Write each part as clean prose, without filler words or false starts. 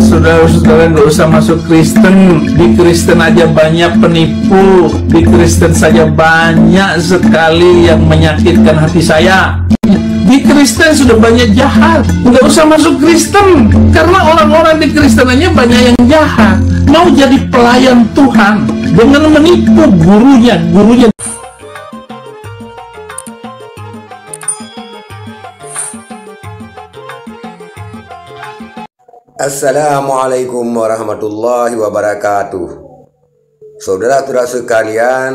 Saudara-saudara nggak usah masuk Kristen. Di Kristen aja banyak penipu. Di Kristen saja banyak sekali yang menyakitkan hati saya. Di Kristen sudah banyak jahat. Nggak usah masuk Kristen, karena orang-orang di Kristen aja banyak yang jahat. Mau jadi pelayan Tuhan dengan menipu gurunya. Assalamualaikum warahmatullahi wabarakatuh. Saudara-saudara sekalian,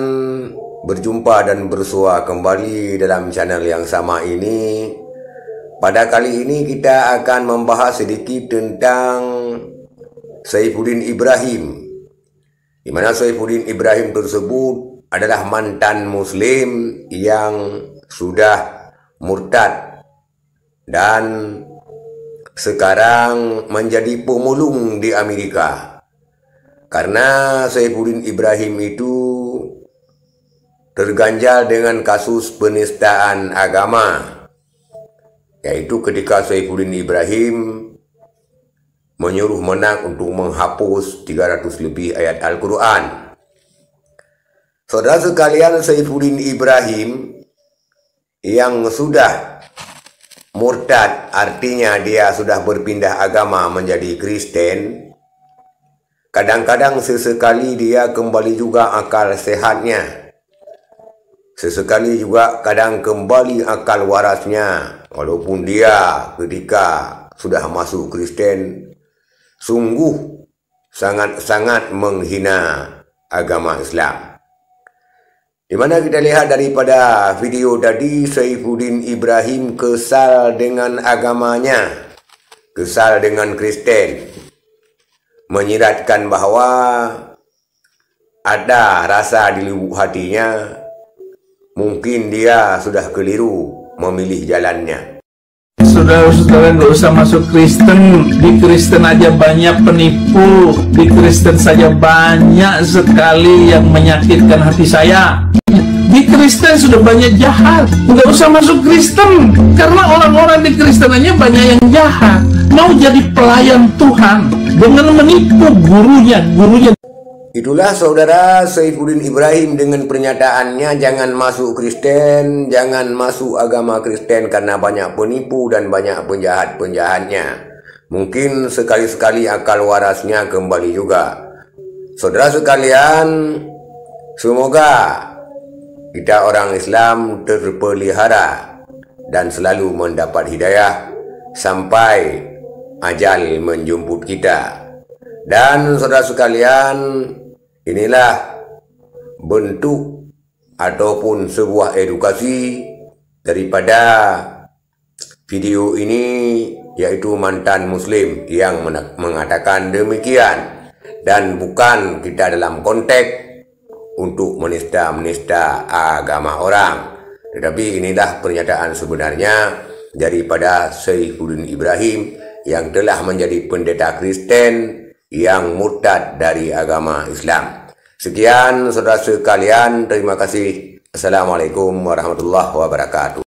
berjumpa dan bersua kembali dalam channel yang sama ini. Pada kali ini kita akan membahas sedikit tentang Saifuddin Ibrahim, di mana Saifuddin Ibrahim tersebut adalah mantan muslim yang sudah murtad dan sekarang menjadi pemulung di Amerika. Karena Saifuddin Ibrahim itu terganjal dengan kasus penistaan agama, yaitu ketika Saifuddin Ibrahim menyuruh Menak untuk menghapus 300 lebih ayat Al-Quran. Saudara sekalian, Saifuddin Ibrahim yang sudah murtad, artinya dia sudah berpindah agama menjadi Kristen. Kadang-kadang sesekali dia kembali juga akal sehatnya. Sesekali juga kadang kembali akal warasnya. Walaupun dia ketika sudah masuk Kristen sungguh sangat-sangat menghina agama Islam. Di mana kita lihat daripada video tadi, Saifuddin Ibrahim kesal dengan agamanya, kesal dengan Kristen, menyiratkan bahwa ada rasa di lubuk hatinya, mungkin dia sudah keliru memilih jalannya. Saudara-saudara nggak usah masuk Kristen. Di Kristen aja banyak penipu. Di Kristen saja banyak sekali yang menyakitkan hati saya. Di Kristen sudah banyak jahat. Nggak usah masuk Kristen, karena orang-orang di Kristen aja banyak yang jahat. Mau jadi pelayan Tuhan dengan menipu gurunya. Itulah saudara Saifuddin Ibrahim dengan pernyataannya, jangan masuk Kristen, jangan masuk agama Kristen karena banyak penipu dan banyak penjahat-penjahatnya. Mungkin sekali-sekali akal warasnya kembali juga. Saudara sekalian, semoga kita orang Islam terpelihara dan selalu mendapat hidayah sampai ajal menjemput kita. Dan saudara sekalian, inilah bentuk ataupun sebuah edukasi daripada video ini, yaitu mantan muslim yang mengatakan demikian. Dan bukan kita dalam konteks untuk menista-menista agama orang, tetapi inilah pernyataan sebenarnya daripada Saifuddin Ibrahim yang telah menjadi pendeta Kristen yang murtad dari agama Islam. Sekian saudara sekalian, terima kasih. Assalamualaikum warahmatullahi wabarakatuh.